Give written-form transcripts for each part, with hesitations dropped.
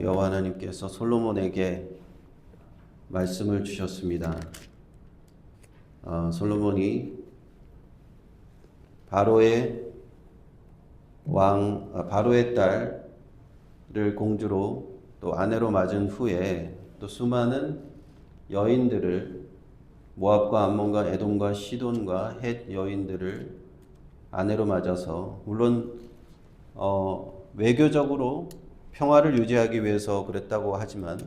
여호와 하나님께서 솔로몬에게 말씀을 주셨습니다. 솔로몬이 바로의 딸을 공주로 또 아내로 맞은 후에 또 수많은 여인들을 모압과 암몬과 에돔과 시돈과 헷 여인들을 아내로 맞아서 물론 외교적으로 평화를 유지하기 위해서 그랬다고 하지만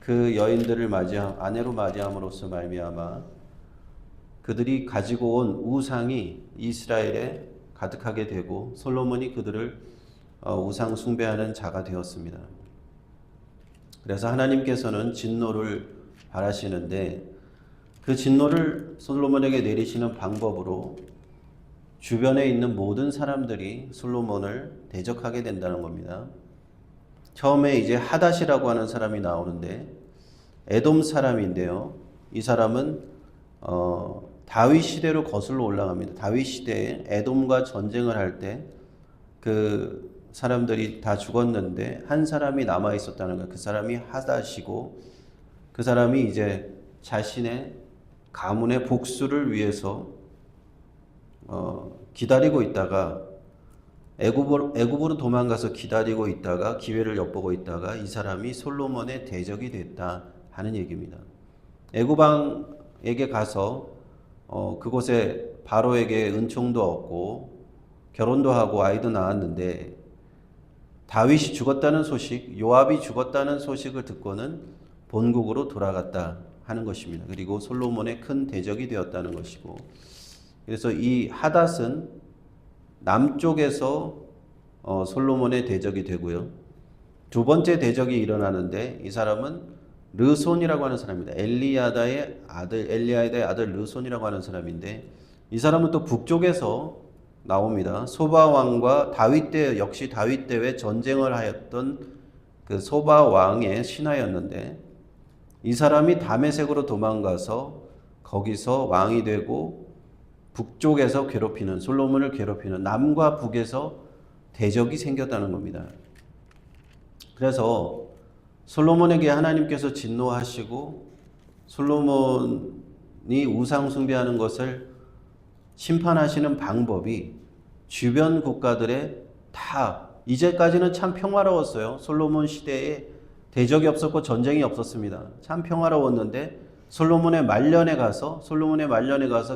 그 여인들을 아내로 맞이함으로써 말미암아 그들이 가지고 온 우상이 이스라엘에 가득하게 되고 솔로몬이 그들을 우상 숭배하는 자가 되었습니다. 그래서 하나님께서는 진노를 바라시는데 그 진노를 솔로몬에게 내리시는 방법으로 주변에 있는 모든 사람들이 솔로몬을 대적하게 된다는 겁니다. 처음에 이제 하닷이라고 하는 사람이 나오는데 에돔 사람인데요. 이 사람은 다윗 시대로 거슬러 올라갑니다. 다윗 시대에 에돔과 전쟁을 할 때 그 사람들이 다 죽었는데 한 사람이 남아 있었다는 거예요. 그 사람이 하닷이고 그 사람이 이제 자신의 가문의 복수를 위해서 기다리고 있다가 애굽으로 도망가서 기다리고 있다가 기회를 엿보고 있다가 이 사람이 솔로몬의 대적이 됐다 하는 얘기입니다. 애굽 왕에게 가서 그곳에 바로에게 은총도 얻고 결혼도 하고 아이도 낳았는데 다윗이 죽었다는 소식, 요압이 죽었다는 소식을 듣고는 본국으로 돌아갔다 하는 것입니다. 그리고 솔로몬의 큰 대적이 되었다는 것이고, 그래서 이 하닷은 남쪽에서 솔로몬의 대적이 되고요. 두 번째 대적이 일어나는데 이 사람은 르손이라고 하는 사람입니다. 엘리야다의 아들 르손이라고 하는 사람인데 이 사람은 또 북쪽에서 나옵니다. 소바 왕과 역시 다윗 때에 전쟁을 하였던 그 소바 왕의 신하였는데 이 사람이 다메섹으로 도망가서 거기서 왕이 되고 북쪽에서 솔로몬을 괴롭히는 남과 북에서 대적이 생겼다는 겁니다. 그래서 솔로몬에게 하나님께서 진노하시고 솔로몬이 우상 숭배하는 것을 심판하시는 방법이 주변 국가들의 이제까지는 참 평화로웠어요. 솔로몬 시대에 대적이 없었고 전쟁이 없었습니다. 참 평화로웠는데 솔로몬의 말년에 가서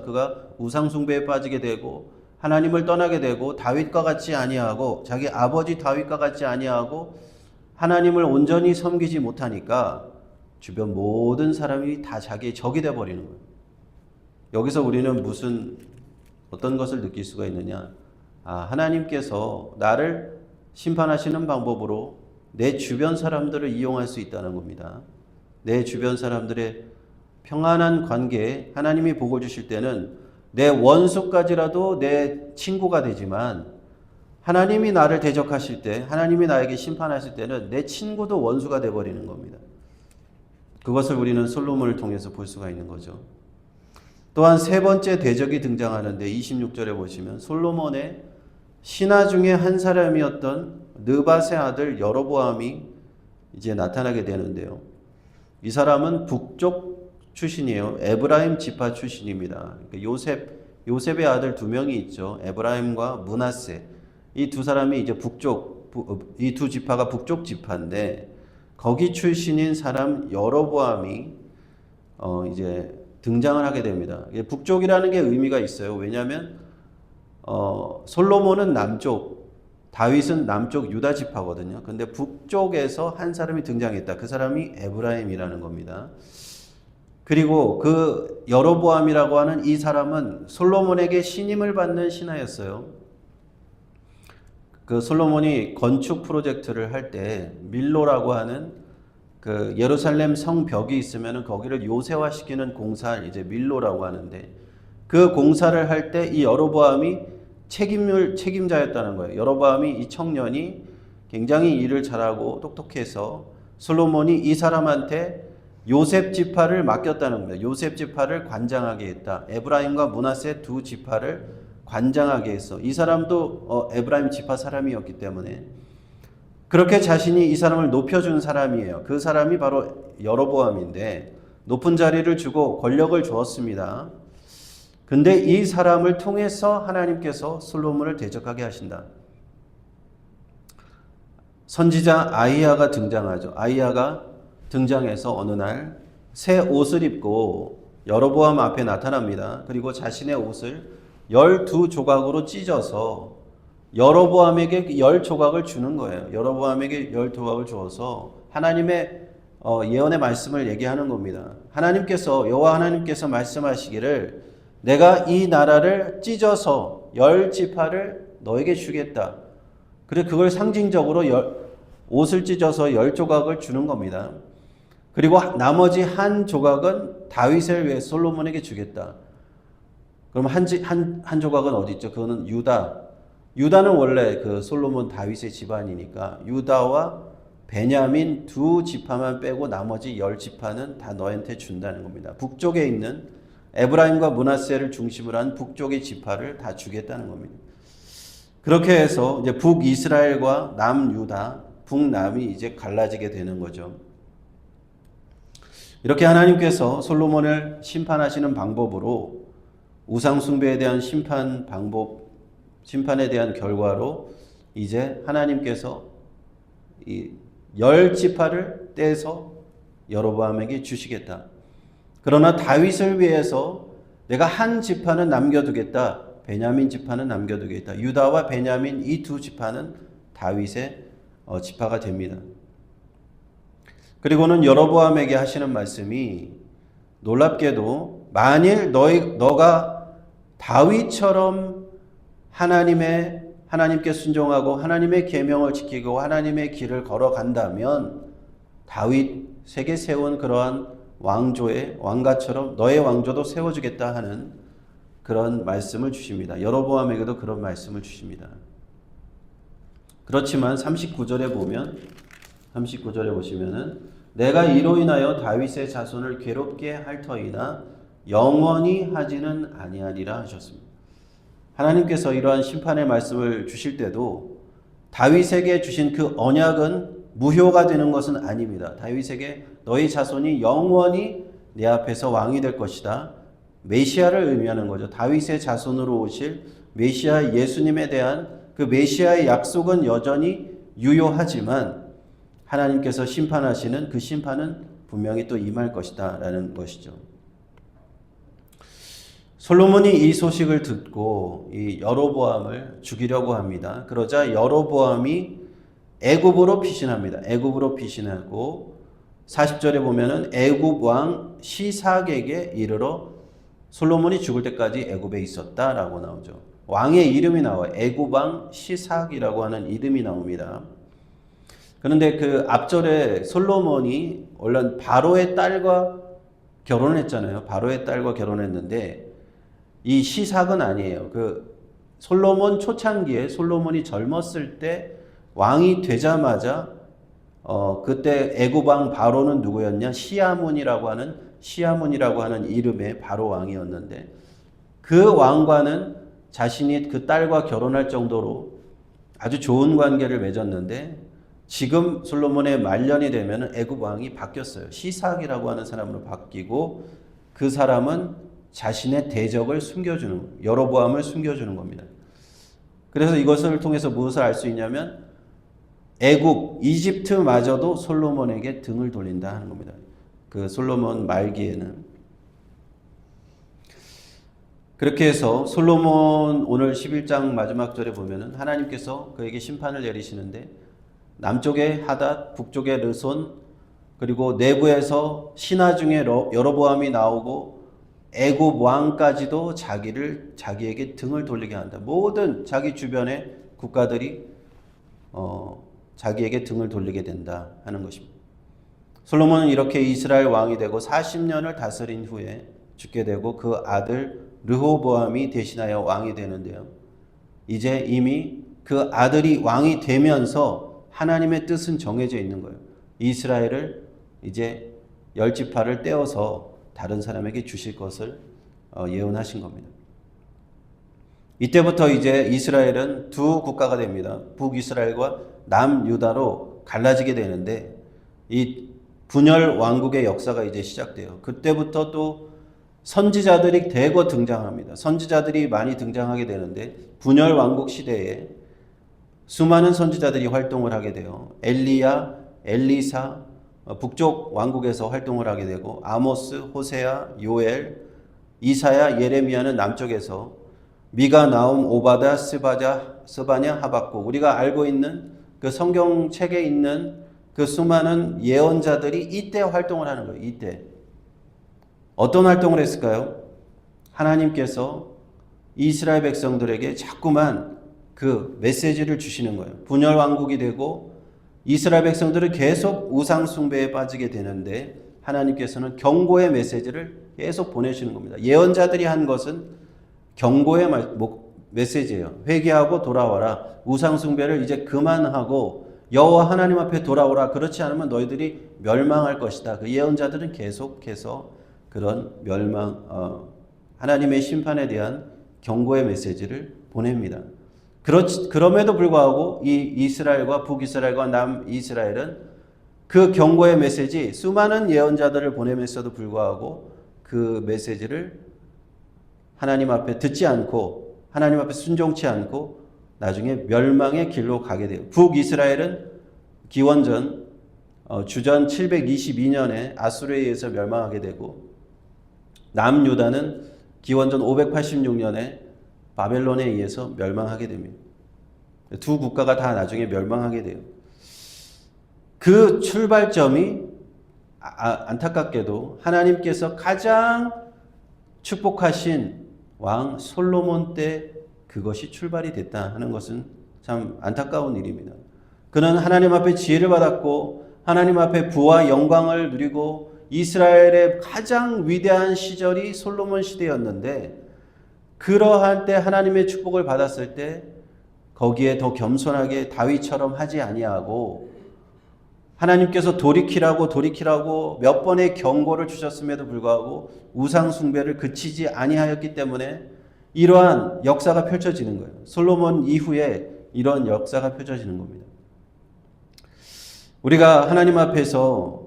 그가 우상 숭배에 빠지게 되고 하나님을 떠나게 되고 다윗과 같이 아니하고 자기 아버지 다윗과 같이 아니하고 하나님을 온전히 섬기지 못하니까 주변 모든 사람이 다 자기의 적이 되어 버리는 거예요. 여기서 우리는 어떤 것을 느낄 수가 있느냐? 하나님께서 나를 심판하시는 방법으로 내 주변 사람들을 이용할 수 있다는 겁니다. 내 주변 사람들의 평안한 관계에 하나님이 복을 주실 때는 내 원수까지라도 내 친구가 되지만 하나님이 나를 대적하실 때, 하나님이 나에게 심판하실 때는 내 친구도 원수가 되어버리는 겁니다. 그것을 우리는 솔로몬을 통해서 볼 수가 있는 거죠. 또한 세 번째 대적이 등장하는데 26절에 보시면 솔로몬의 신하 중에 한 사람이었던 느밧의 아들 여로보암이 이제 나타나게 되는데요. 이 사람은 북쪽 출신이에요. 에브라임 지파 출신입니다. 요셉의 아들 두 명이 있죠. 에브라임과 므낫세. 이 두 사람이 이제 이 두 지파가 북쪽 지파인데 거기 출신인 사람 여로보암이 이제 등장을 하게 됩니다. 북쪽이라는 게 의미가 있어요. 왜냐하면 솔로몬은 남쪽, 다윗은 남쪽 유다 지파거든요. 근데 북쪽에서 한 사람이 등장했다. 그 사람이 에브라임이라는 겁니다. 그리고 그 여로보암이라고 하는 이 사람은 솔로몬에게 신임을 받는 신하였어요. 그 솔로몬이 건축 프로젝트를 할 때 밀로라고 하는 그 예루살렘 성벽이 있으면 거기를 요새화시키는 공사를 이제 밀로라고 하는데 그 공사를 할 때 이 여로보암이 책임자였다는 거예요. 여로보암이 이 청년이 굉장히 일을 잘하고 똑똑해서 솔로몬이 이 사람한테 요셉 지파를 맡겼다는 겁니다. 요셉 지파를 관장하게 했다. 에브라임과 므낫세 두 지파를 관장하게 했어. 이 사람도 에브라임 지파 사람이었기 때문에 그렇게 자신이 이 사람을 높여준 사람이에요. 그 사람이 바로 여로보암인데 높은 자리를 주고 권력을 주었습니다. 근데 이 사람을 통해서 하나님께서 솔로몬을 대적하게 하신다. 선지자 아히야가 등장하죠. 아히야가 등장해서 어느 날 새 옷을 입고 여로보암 앞에 나타납니다. 그리고 자신의 옷을 12조각으로 찢어서 여로보암에게 10조각을 주는 거예요. 여로보암에게 10조각을 주어서 하나님의 예언의 말씀을 얘기하는 겁니다. 여호와 하나님께서 말씀하시기를 내가 이 나라를 찢어서 10지파를 너에게 주겠다. 그래 그걸 상징적으로 옷을 찢어서 10조각을 주는 겁니다. 그리고 나머지 한 조각은 다윗을 위해 솔로몬에게 주겠다. 그럼 한 조각은 어디 있죠? 그거는 유다. 유다는 원래 그 솔로몬 다윗의 집안이니까 유다와 베냐민 두 지파만 빼고 나머지 10지파는 다 너한테 준다는 겁니다. 북쪽에 있는 에브라임과 므낫세를 중심으로 한 북쪽의 지파를 다 주겠다는 겁니다. 그렇게 해서 이제 북이스라엘과 남유다, 북남이 이제 갈라지게 되는 거죠. 이렇게 하나님께서 솔로몬을 심판하시는 방법으로 우상 숭배에 대한 심판에 대한 결과로 이제 하나님께서 이 10지파를 떼서 여로보암에게 주시겠다. 그러나 다윗을 위해서 내가 한 지파는 남겨두겠다. 베냐민 지파는 남겨두겠다. 유다와 베냐민 이 두 지파는 다윗의 지파가 됩니다. 그리고는 여로보암에게 하시는 말씀이 놀랍게도 만일 너가 다윗처럼 하나님께 순종하고 하나님의 계명을 지키고 하나님의 길을 걸어간다면 다윗에게 세운 그러한 왕가처럼 너의 왕조도 세워주겠다 하는 그런 말씀을 주십니다. 여로보암에게도 그런 말씀을 주십니다. 그렇지만 39절에 보시면은 내가 이로 인하여 다윗의 자손을 괴롭게 할 터이나 영원히 하지는 아니하리라 하셨습니다. 하나님께서 이러한 심판의 말씀을 주실 때도 다윗에게 주신 그 언약은 무효가 되는 것은 아닙니다. 다윗에게 너희 자손이 영원히 내 앞에서 왕이 될 것이다. 메시아를 의미하는 거죠. 다윗의 자손으로 오실 메시아 예수님에 대한 그 메시아의 약속은 여전히 유효하지만 하나님께서 심판하시는 그 심판은 분명히 또 임할 것이다 라는 것이죠. 솔로몬이 이 소식을 듣고 이 여로보암을 죽이려고 합니다. 그러자 여로보암이 애굽으로 피신합니다. 애굽으로 피신하고 40절에 보면은 애굽 왕 시삭에게 이르러 솔로몬이 죽을 때까지 애굽에 있었다라고 나오죠. 왕의 이름이 나와요. 애굽 왕 시삭이라고 하는 이름이 나옵니다. 그런데 그 앞절에 솔로몬이 원래 바로의 딸과 결혼을 했잖아요. 바로의 딸과 결혼했는데 이 시삭은 아니에요. 그 솔로몬 초창기에 솔로몬이 젊었을 때 왕이 되자마자 그때 애굽 왕 바로는 누구였냐? 시아문이라고 하는 이름의 바로 왕이었는데 그 왕과는 자신이 그 딸과 결혼할 정도로 아주 좋은 관계를 맺었는데 지금 솔로몬의 말년이 되면 애굽 왕이 바뀌었어요. 시삭이라고 하는 사람으로 바뀌고 그 사람은 자신의 대적을 숨겨주는, 여로보암을 숨겨주는 겁니다. 그래서 이것을 통해서 무엇을 알 수 있냐면 애굽, 이집트마저도 솔로몬에게 등을 돌린다 하는 겁니다. 그 솔로몬 말기에는. 그렇게 해서 솔로몬 오늘 11장 마지막 절에 보면은 하나님께서 그에게 심판을 내리시는데 남쪽에 하닷, 북쪽에 르손, 그리고 내부에서 신하 중에 여로보암이 나오고 애굽 왕까지도 자기에게 등을 돌리게 한다. 모든 자기 주변의 국가들이 자기에게 등을 돌리게 된다 하는 것입니다. 솔로몬은 이렇게 이스라엘 왕이 되고 40년을 다스린 후에 죽게 되고 그 아들 르호보암이 대신하여 왕이 되는데요. 이제 이미 그 아들이 왕이 되면서 하나님의 뜻은 정해져 있는 거예요. 이스라엘을 이제 10지파를 떼어서 다른 사람에게 주실 것을 예언하신 겁니다. 이때부터 이제 이스라엘은 두 국가가 됩니다. 북이스라엘과 남유다로 갈라지게 되는데 이 분열 왕국의 역사가 이제 시작돼요. 그때부터 또 선지자들이 대거 등장합니다. 선지자들이 많이 등장하게 되는데 분열 왕국 시대에 수많은 선지자들이 활동을 하게 돼요. 엘리야, 엘리사, 북쪽 왕국에서 활동을 하게 되고 아모스, 호세아, 요엘, 이사야, 예레미야는 남쪽에서 미가, 나움, 오바다, 스바냐, 하박국 우리가 알고 있는 그 성경책에 있는 그 수많은 예언자들이 이때 활동을 하는 거예요. 이때. 어떤 활동을 했을까요? 하나님께서 이스라엘 백성들에게 자꾸만 그 메시지를 주시는 거예요. 분열 왕국이 되고 이스라엘 백성들은 계속 우상 숭배에 빠지게 되는데 하나님께서는 경고의 메시지를 계속 보내시는 겁니다. 예언자들이 한 것은 경고의 메시지예요. 회개하고 돌아와라. 우상 숭배를 이제 그만하고 여호와 하나님 앞에 돌아오라. 그렇지 않으면 너희들이 멸망할 것이다. 그 예언자들은 계속해서 그런 하나님의 심판에 대한 경고의 메시지를 보냅니다. 그럼에도 불구하고 이 이스라엘과 북이스라엘과 남이스라엘은 그 경고의 메시지, 수많은 예언자들을 보내면서도 불구하고 그 메시지를 하나님 앞에 듣지 않고 하나님 앞에 순종치 않고 나중에 멸망의 길로 가게 돼요. 북이스라엘은 기원전 주전 722년에 아수르에 의해서 멸망하게 되고 남유다는 기원전 586년에 바벨론에 의해서 멸망하게 됩니다. 두 국가가 다 나중에 멸망하게 돼요. 그 출발점이 안타깝게도 하나님께서 가장 축복하신 왕 솔로몬 때 그것이 출발이 됐다 하는 것은 참 안타까운 일입니다. 그는 하나님 앞에 지혜를 받았고 하나님 앞에 부와 영광을 누리고 이스라엘의 가장 위대한 시절이 솔로몬 시대였는데 그러할 때 하나님의 축복을 받았을 때 거기에 더 겸손하게 다윗처럼 하지 아니하고 하나님께서 돌이키라고 몇 번의 경고를 주셨음에도 불구하고 우상 숭배를 그치지 아니하였기 때문에 이러한 역사가 펼쳐지는 거예요. 솔로몬 이후에 이런 역사가 펼쳐지는 겁니다. 우리가 하나님 앞에서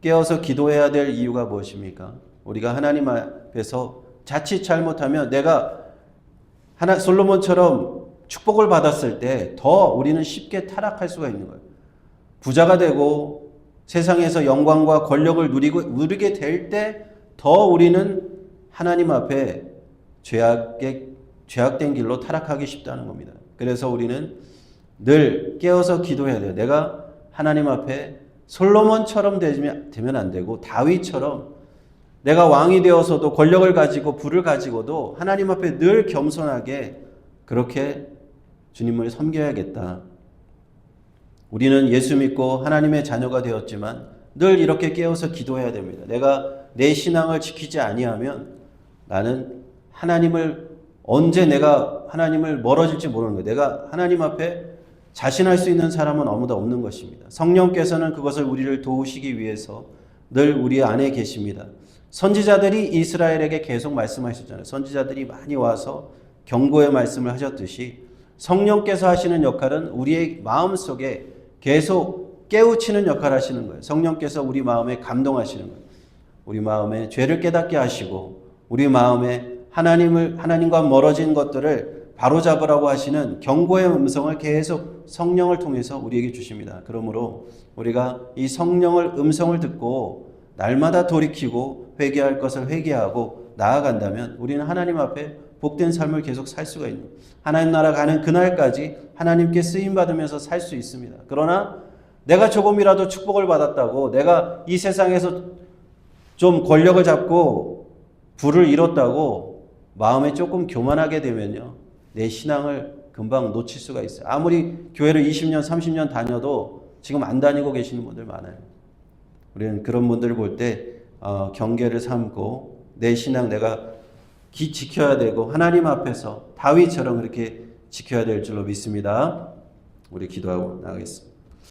깨어서 기도해야 될 이유가 무엇입니까? 우리가 하나님 앞에서 자칫 잘못하면 내가 솔로몬처럼 축복을 받았을 때 더 우리는 쉽게 타락할 수가 있는 거예요. 부자가 되고 세상에서 영광과 권력을 누리게 될 때 더 우리는 하나님 앞에 죄악된 길로 타락하기 쉽다는 겁니다. 그래서 우리는 늘 깨어서 기도해야 돼요. 내가 하나님 앞에 솔로몬처럼 되면 안 되고 다윗처럼 내가 왕이 되어서도 권력을 가지고 부를 가지고도 하나님 앞에 늘 겸손하게 그렇게 주님을 섬겨야겠다. 우리는 예수 믿고 하나님의 자녀가 되었지만 늘 이렇게 깨어서 기도해야 됩니다. 내가 내 신앙을 지키지 아니하면 나는 언제 내가 하나님을 멀어질지 모르는 거예요. 내가 하나님 앞에 자신할 수 있는 사람은 아무도 없는 것입니다. 성령께서는 그것을 우리를 도우시기 위해서 늘 우리 안에 계십니다. 선지자들이 이스라엘에게 계속 말씀하셨잖아요. 선지자들이 많이 와서 경고의 말씀을 하셨듯이 성령께서 하시는 역할은 우리의 마음속에 계속 깨우치는 역할을 하시는 거예요. 성령께서 우리 마음에 감동하시는 거예요. 우리 마음에 죄를 깨닫게 하시고 우리 마음에 하나님과 멀어진 것들을 바로잡으라고 하시는 경고의 음성을 계속 성령을 통해서 우리에게 주십니다. 그러므로 우리가 이 음성을 듣고 날마다 돌이키고 회개할 것을 회개하고 나아간다면 우리는 하나님 앞에 복된 삶을 계속 살 수가 있는 거예요. 하나님 나라 가는 그날까지 하나님께 쓰임받으면서 살 수 있습니다. 그러나 내가 조금이라도 축복을 받았다고 내가 이 세상에서 좀 권력을 잡고 부를 이뤘다고 마음에 조금 교만하게 되면요. 내 신앙을 금방 놓칠 수가 있어요. 아무리 교회를 20년, 30년 다녀도 지금 안 다니고 계시는 분들 많아요. 우리는 그런 분들을 볼 때 경계를 삼고 내 신앙 내가 지켜야 되고 하나님 앞에서 다윗처럼 그렇게 지켜야 될 줄로 믿습니다. 우리 기도하고 나가겠습니다.